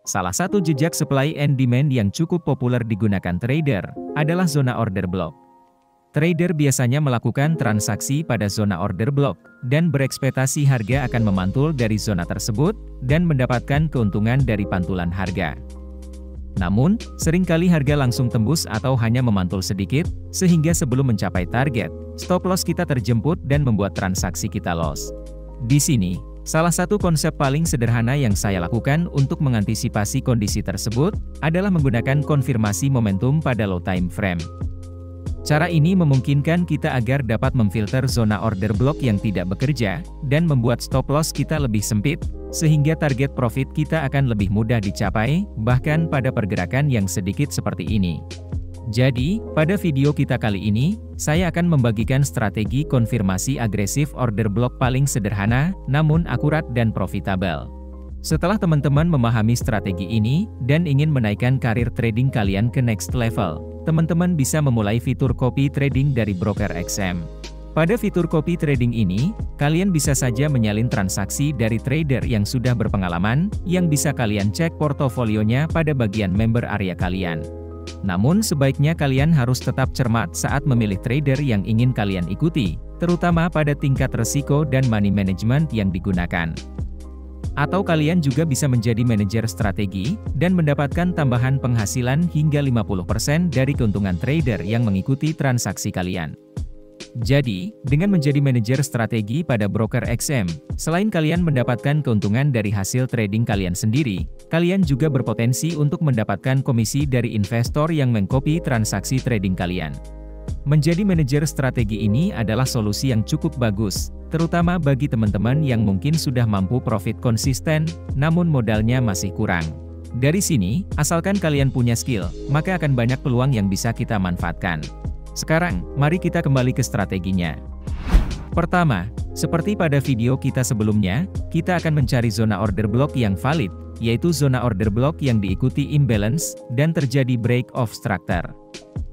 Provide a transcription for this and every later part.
Salah satu jejak supply and demand yang cukup populer digunakan trader adalah zona order block. Trader biasanya melakukan transaksi pada zona order block dan berekspektasi harga akan memantul dari zona tersebut dan mendapatkan keuntungan dari pantulan harga. Namun, seringkali harga langsung tembus atau hanya memantul sedikit, sehingga sebelum mencapai target, stop loss kita terjemput dan membuat transaksi kita loss. Di sini, salah satu konsep paling sederhana yang saya lakukan untuk mengantisipasi kondisi tersebut adalah menggunakan konfirmasi momentum pada low time frame. Cara ini memungkinkan kita agar dapat memfilter zona order block yang tidak bekerja dan membuat stop loss kita lebih sempit, sehingga target profit kita akan lebih mudah dicapai, bahkan pada pergerakan yang sedikit seperti ini. Jadi, pada video kita kali ini, saya akan membagikan strategi konfirmasi agresif order block paling sederhana, namun akurat dan profitable. Setelah teman-teman memahami strategi ini, dan ingin menaikkan karir trading kalian ke next level, teman-teman bisa memulai fitur copy trading dari broker XM. Pada fitur copy trading ini, kalian bisa saja menyalin transaksi dari trader yang sudah berpengalaman, yang bisa kalian cek portofolionya pada bagian member area kalian. Namun sebaiknya kalian harus tetap cermat saat memilih trader yang ingin kalian ikuti, terutama pada tingkat resiko dan money management yang digunakan. Atau kalian juga bisa menjadi manajer strategi, dan mendapatkan tambahan penghasilan hingga 50% dari keuntungan trader yang mengikuti transaksi kalian. Jadi, dengan menjadi manajer strategi pada broker XM, selain kalian mendapatkan keuntungan dari hasil trading kalian sendiri, kalian juga berpotensi untuk mendapatkan komisi dari investor yang mengcopy transaksi trading kalian. Menjadi manajer strategi ini adalah solusi yang cukup bagus, terutama bagi teman-teman yang mungkin sudah mampu profit konsisten, namun modalnya masih kurang. Dari sini, asalkan kalian punya skill, maka akan banyak peluang yang bisa kita manfaatkan. Sekarang, mari kita kembali ke strateginya. Pertama, seperti pada video kita sebelumnya, kita akan mencari zona order block yang valid, yaitu zona order block yang diikuti imbalance, dan terjadi break of structure.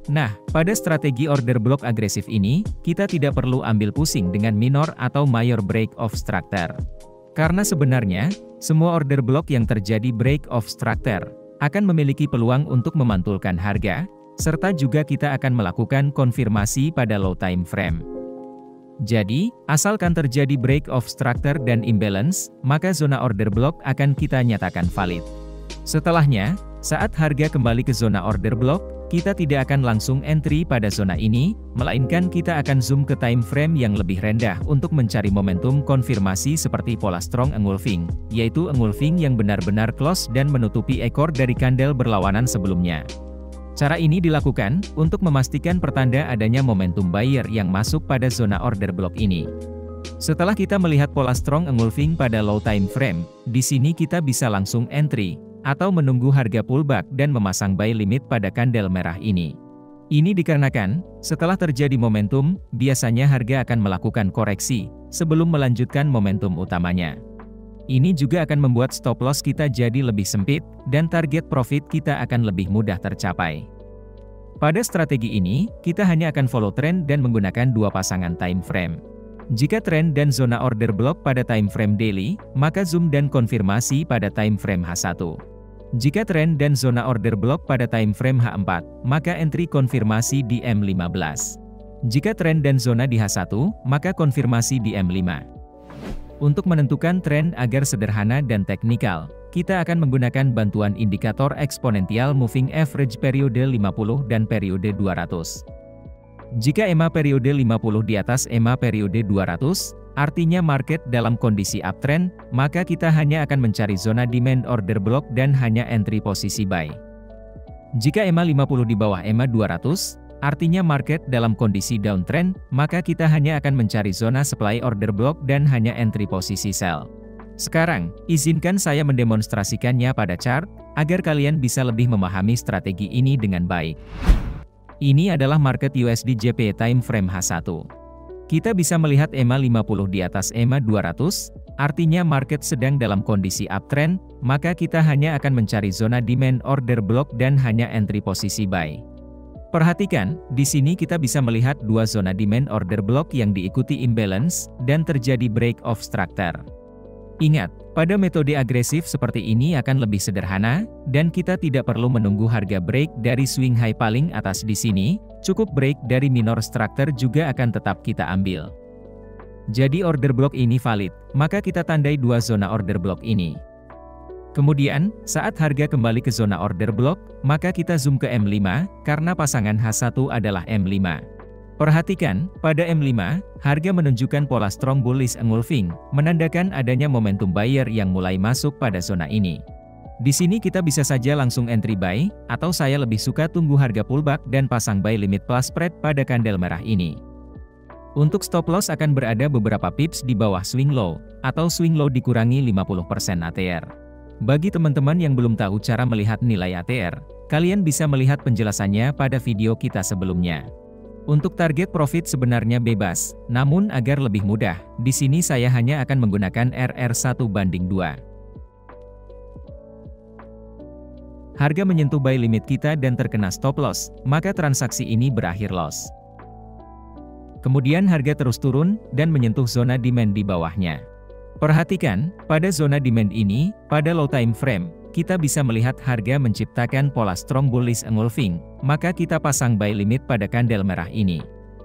Nah, pada strategi order block agresif ini, kita tidak perlu ambil pusing dengan minor atau mayor break of structure. Karena sebenarnya, semua order block yang terjadi break of structure akan memiliki peluang untuk memantulkan harga, serta juga kita akan melakukan konfirmasi pada low time frame. Jadi, asalkan terjadi break of structure dan imbalance, maka zona order block akan kita nyatakan valid. Setelahnya, saat harga kembali ke zona order block, kita tidak akan langsung entry pada zona ini, melainkan kita akan zoom ke time frame yang lebih rendah untuk mencari momentum konfirmasi seperti pola strong engulfing, yaitu engulfing yang benar-benar close dan menutupi ekor dari kandel berlawanan sebelumnya. Cara ini dilakukan untuk memastikan pertanda adanya momentum buyer yang masuk pada zona order block ini. Setelah kita melihat pola strong engulfing pada low time frame, di sini kita bisa langsung entry, atau menunggu harga pullback dan memasang buy limit pada kandel merah ini. Ini dikarenakan, setelah terjadi momentum, biasanya harga akan melakukan koreksi, sebelum melanjutkan momentum utamanya. Ini juga akan membuat stop loss kita jadi lebih sempit, dan target profit kita akan lebih mudah tercapai. Pada strategi ini, kita hanya akan follow trend dan menggunakan dua pasangan time frame. Jika trend dan zona order block pada time frame daily, maka zoom dan konfirmasi pada time frame H1. Jika trend dan zona order block pada time frame H4, maka entry konfirmasi di M15. Jika trend dan zona di H1, maka konfirmasi di M5. Untuk menentukan trend agar sederhana dan teknikal, kita akan menggunakan bantuan indikator eksponential moving average periode 50 dan periode 200. Jika EMA periode 50 di atas EMA periode 200, artinya market dalam kondisi uptrend, maka kita hanya akan mencari zona demand order block dan hanya entry posisi buy. Jika EMA 50 di bawah EMA 200, artinya market dalam kondisi downtrend, maka kita hanya akan mencari zona supply order block dan hanya entry posisi sell. Sekarang, izinkan saya mendemonstrasikannya pada chart, agar kalian bisa lebih memahami strategi ini dengan baik. Ini adalah market USD JPY time frame H1. Kita bisa melihat EMA 50 di atas EMA 200, artinya market sedang dalam kondisi uptrend, maka kita hanya akan mencari zona demand order block dan hanya entry posisi buy. Perhatikan, di sini kita bisa melihat dua zona demand order block yang diikuti imbalance, dan terjadi break of structure. Ingat, Pada metode agresif seperti ini akan lebih sederhana, dan kita tidak perlu menunggu harga break dari swing high paling atas di sini, cukup break dari minor structure juga akan tetap kita ambil. Jadi order block ini valid, maka kita tandai dua zona order block ini. Kemudian, saat harga kembali ke zona order block, maka kita zoom ke M5, karena pasangan H1 adalah M5. Perhatikan, pada M5, harga menunjukkan pola strong bullish engulfing, menandakan adanya momentum buyer yang mulai masuk pada zona ini. Di sini kita bisa saja langsung entry buy, atau saya lebih suka tunggu harga pullback dan pasang buy limit plus spread pada candle merah ini. Untuk stop loss akan berada beberapa pips di bawah swing low, atau swing low dikurangi 50% ATR. Bagi teman-teman yang belum tahu cara melihat nilai ATR, kalian bisa melihat penjelasannya pada video kita sebelumnya. Untuk target profit sebenarnya bebas, namun agar lebih mudah, di sini saya hanya akan menggunakan RR1/2. Harga menyentuh buy limit kita dan terkena stop loss, maka transaksi ini berakhir loss. Kemudian harga terus turun dan menyentuh zona demand di bawahnya. Perhatikan, pada zona demand ini, pada low time frame, kita bisa melihat harga menciptakan pola strong bullish engulfing, maka kita pasang buy limit pada candle merah ini.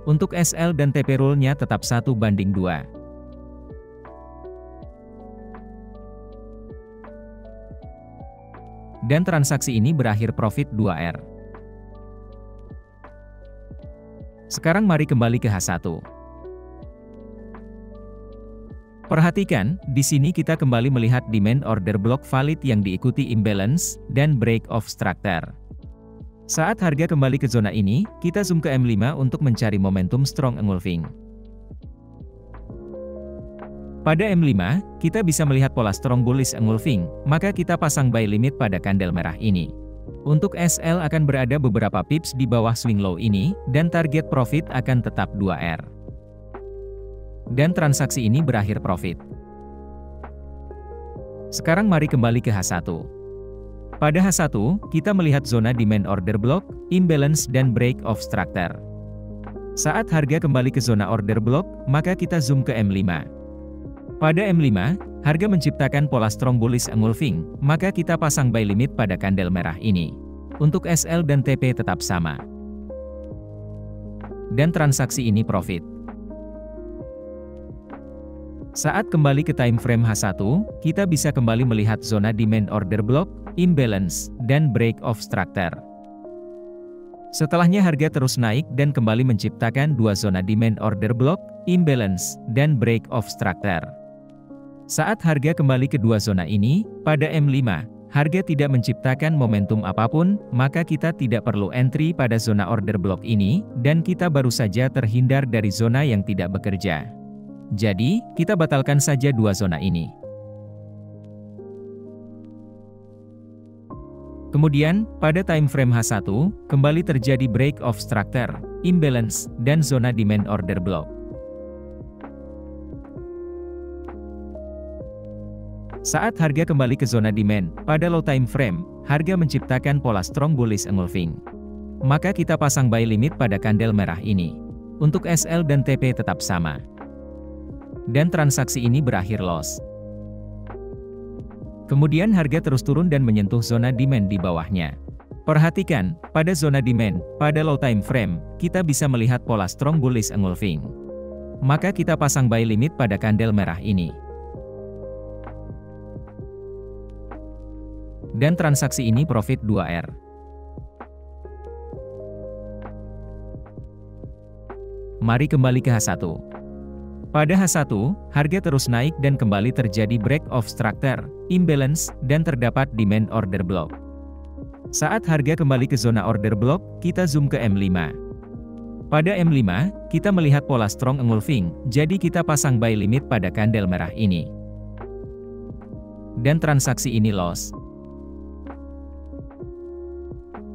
Untuk SL dan TP rule-nya tetap 1/2. Dan transaksi ini berakhir profit 2R. Sekarang mari kembali ke H1. Perhatikan, di sini kita kembali melihat demand order block valid yang diikuti imbalance dan break of structure. Saat harga kembali ke zona ini, kita zoom ke M5 untuk mencari momentum strong engulfing. Pada M5, kita bisa melihat pola strong bullish engulfing, maka kita pasang buy limit pada candle merah ini. Untuk SL akan berada beberapa pips di bawah swing low ini, dan target profit akan tetap 2R. Dan transaksi ini berakhir profit. Sekarang mari kembali ke H1. Pada H1, kita melihat zona demand order block, imbalance dan break of structure. Saat harga kembali ke zona order block, maka kita zoom ke M5. Pada M5, harga menciptakan pola strong bullish engulfing, maka kita pasang buy limit pada candle merah ini. Untuk SL dan TP tetap sama. Dan transaksi ini profit. Saat kembali ke time frame H1, kita bisa kembali melihat zona demand order block, imbalance, dan break of structure. Setelahnya harga terus naik dan kembali menciptakan dua zona demand order block, imbalance, dan break of structure. Saat harga kembali ke dua zona ini, pada M5, harga tidak menciptakan momentum apapun, maka kita tidak perlu entry pada zona order block ini, dan kita baru saja terhindar dari zona yang tidak bekerja. Jadi, kita batalkan saja dua zona ini. Kemudian, pada time frame H1, kembali terjadi break of structure, imbalance, dan zona demand order block. Saat harga kembali ke zona demand, pada low time frame, harga menciptakan pola strong bullish engulfing. Maka kita pasang buy limit pada candle merah ini. Untuk SL dan TP tetap sama. Dan transaksi ini berakhir loss. Kemudian harga terus turun dan menyentuh zona demand di bawahnya. Perhatikan, pada zona demand, pada low time frame, kita bisa melihat pola strong bullish engulfing. Maka kita pasang buy limit pada candle merah ini. Dan transaksi ini profit 2R. Mari kembali ke H1. Pada H1, harga terus naik dan kembali terjadi break of structure, imbalance, dan terdapat demand order block. Saat harga kembali ke zona order block, kita zoom ke M5. Pada M5, kita melihat pola strong engulfing, jadi kita pasang buy limit pada candle merah ini. Dan transaksi ini loss.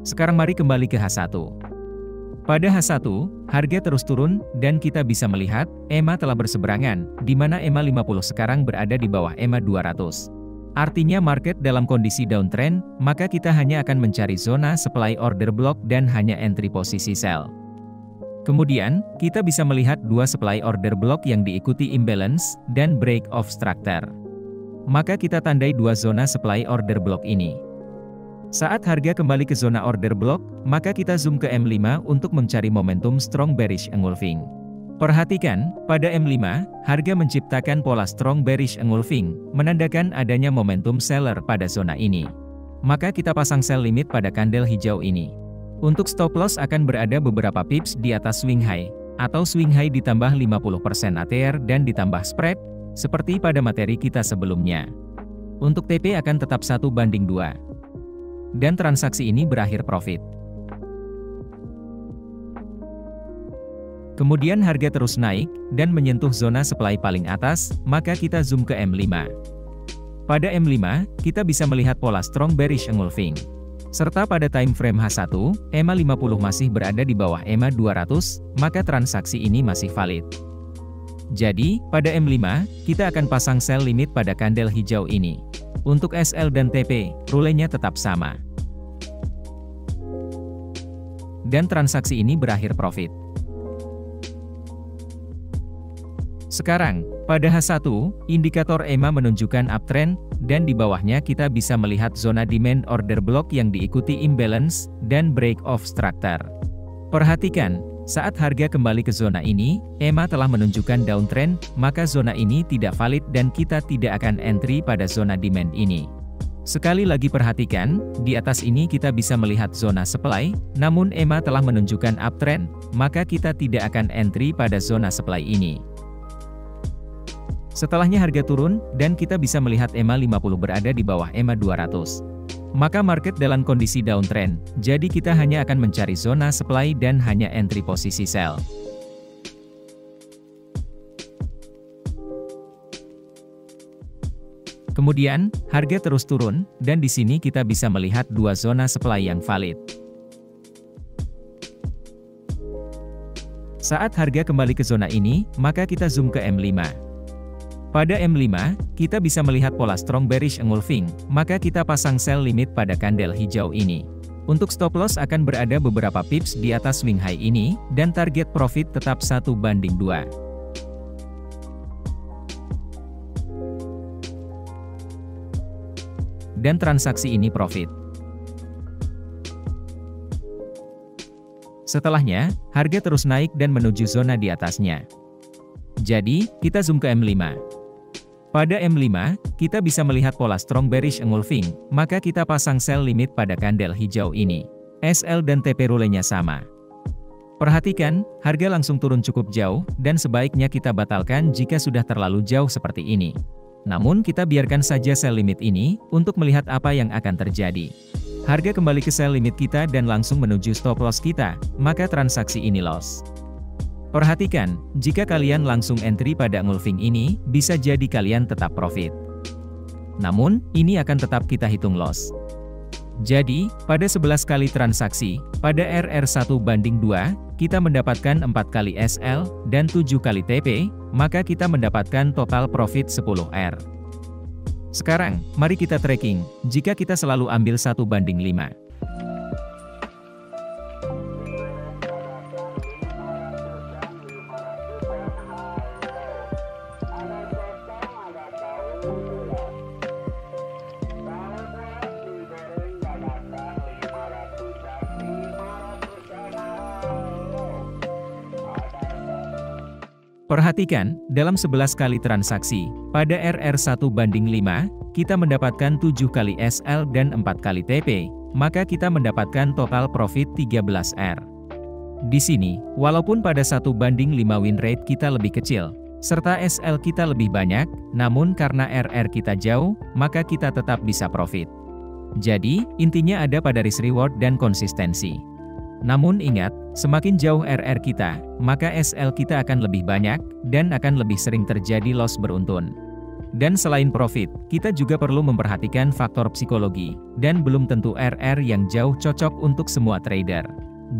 Sekarang mari kembali ke H1. Pada H1, harga terus turun, dan kita bisa melihat, EMA telah berseberangan, di mana EMA 50 sekarang berada di bawah EMA 200. Artinya market dalam kondisi downtrend, maka kita hanya akan mencari zona supply order block dan hanya entry posisi sell. Kemudian, kita bisa melihat dua supply order block yang diikuti imbalance, dan break of structure. maka kita tandai dua zona supply order block ini. Saat harga kembali ke zona order block, maka kita zoom ke M5 untuk mencari momentum strong bearish engulfing. Perhatikan, pada M5, harga menciptakan pola strong bearish engulfing, menandakan adanya momentum seller pada zona ini. Maka kita pasang sell limit pada candle hijau ini. Untuk stop loss akan berada beberapa pips di atas swing high, atau swing high ditambah 50% ATR dan ditambah spread, seperti pada materi kita sebelumnya. Untuk TP akan tetap 1:2. Dan transaksi ini berakhir profit. Kemudian harga terus naik, dan menyentuh zona supply paling atas, maka kita zoom ke M5. Pada M5, kita bisa melihat pola strong bearish engulfing. Serta pada time frame H1, EMA 50 masih berada di bawah EMA 200, maka transaksi ini masih valid. Jadi, pada M5, kita akan pasang sell limit pada candle hijau ini. Untuk SL dan TP, rulenya tetap sama. Dan transaksi ini berakhir profit. Sekarang, pada H1, indikator EMA menunjukkan uptrend, dan di bawahnya kita bisa melihat zona demand order block yang diikuti imbalance, dan break of structure. Perhatikan, saat harga kembali ke zona ini, EMA telah menunjukkan downtrend, maka zona ini tidak valid dan kita tidak akan entry pada zona demand ini. Sekali lagi perhatikan, di atas ini kita bisa melihat zona supply, namun EMA telah menunjukkan uptrend, maka kita tidak akan entry pada zona supply ini. Setelahnya harga turun, dan kita bisa melihat EMA 50 berada di bawah EMA 200. Maka market dalam kondisi downtrend, jadi kita hanya akan mencari zona supply dan hanya entry posisi sell. Kemudian, harga terus turun, dan di sini kita bisa melihat dua zona supply yang valid. Saat harga kembali ke zona ini, maka kita zoom ke M5. Pada M5, kita bisa melihat pola strong bearish engulfing, maka kita pasang sell limit pada candle hijau ini. Untuk stop loss akan berada beberapa pips di atas swing high ini, dan target profit tetap 1:2. Dan transaksi ini profit. Setelahnya, harga terus naik dan menuju zona di atasnya. Jadi, kita zoom ke M5. Pada M5, kita bisa melihat pola strong bearish engulfing, maka kita pasang sell limit pada candle hijau ini. SL dan TP rulenya sama. Perhatikan, harga langsung turun cukup jauh, dan sebaiknya kita batalkan jika sudah terlalu jauh seperti ini. Namun kita biarkan saja sell limit ini, untuk melihat apa yang akan terjadi. Harga kembali ke sell limit kita dan langsung menuju stop loss kita, maka transaksi ini loss. Perhatikan, jika kalian langsung entry pada engulfing ini, bisa jadi kalian tetap profit. Namun, ini akan tetap kita hitung loss. Jadi, pada 11 kali transaksi, pada RR 1:2, kita mendapatkan 4 kali SL, dan 7 kali TP, maka kita mendapatkan total profit 10R. Sekarang, mari kita tracking, jika kita selalu ambil 1:5. Perhatikan, dalam 11 kali transaksi, pada RR 1:5, kita mendapatkan 7 kali SL dan 4 kali TP, maka kita mendapatkan total profit 13R. Di sini, walaupun pada 1:5 win rate kita lebih kecil, serta SL kita lebih banyak, namun karena RR kita jauh, maka kita tetap bisa profit. Jadi, intinya ada pada risk reward dan konsistensi. Namun ingat, semakin jauh RR kita, maka SL kita akan lebih banyak, dan akan lebih sering terjadi loss beruntun. Dan selain profit, kita juga perlu memperhatikan faktor psikologi, dan belum tentu RR yang jauh cocok untuk semua trader.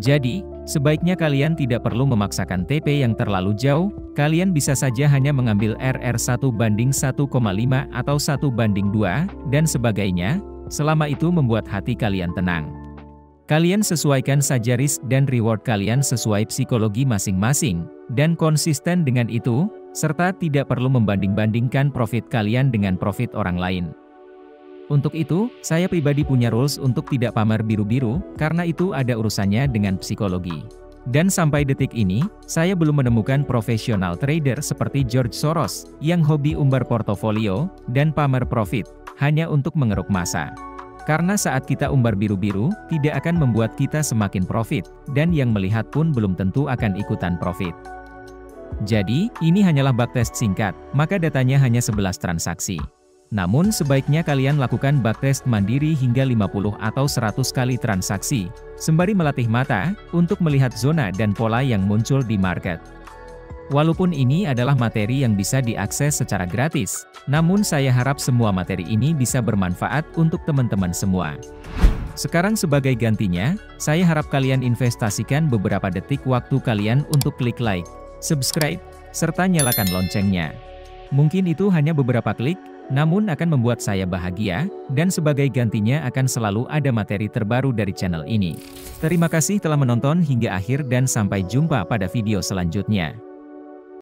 Jadi, sebaiknya kalian tidak perlu memaksakan TP yang terlalu jauh, kalian bisa saja hanya mengambil RR 1:1,5 atau 1:2, dan sebagainya, selama itu membuat hati kalian tenang. Kalian sesuaikan saja risk dan reward kalian sesuai psikologi masing-masing, dan konsisten dengan itu, serta tidak perlu membanding-bandingkan profit kalian dengan profit orang lain. Untuk itu, saya pribadi punya rules untuk tidak pamer biru-biru, karena itu ada urusannya dengan psikologi. Dan sampai detik ini, saya belum menemukan profesional trader seperti George Soros, yang hobi umbar portofolio, dan pamer profit, hanya untuk mengeruk massa. Karena saat kita umbar biru-biru, tidak akan membuat kita semakin profit, dan yang melihat pun belum tentu akan ikutan profit. Jadi, ini hanyalah backtest singkat, maka datanya hanya 11 transaksi. Namun sebaiknya kalian lakukan backtest mandiri hingga 50 atau 100 kali transaksi, sembari melatih mata, untuk melihat zona dan pola yang muncul di market. Walaupun ini adalah materi yang bisa diakses secara gratis, namun saya harap semua materi ini bisa bermanfaat untuk teman-teman semua. Sekarang sebagai gantinya, saya harap kalian investasikan beberapa detik waktu kalian untuk klik like, subscribe, serta nyalakan loncengnya. Mungkin itu hanya beberapa klik, namun akan membuat saya bahagia, dan sebagai gantinya akan selalu ada materi terbaru dari channel ini. Terima kasih telah menonton hingga akhir dan sampai jumpa pada video selanjutnya.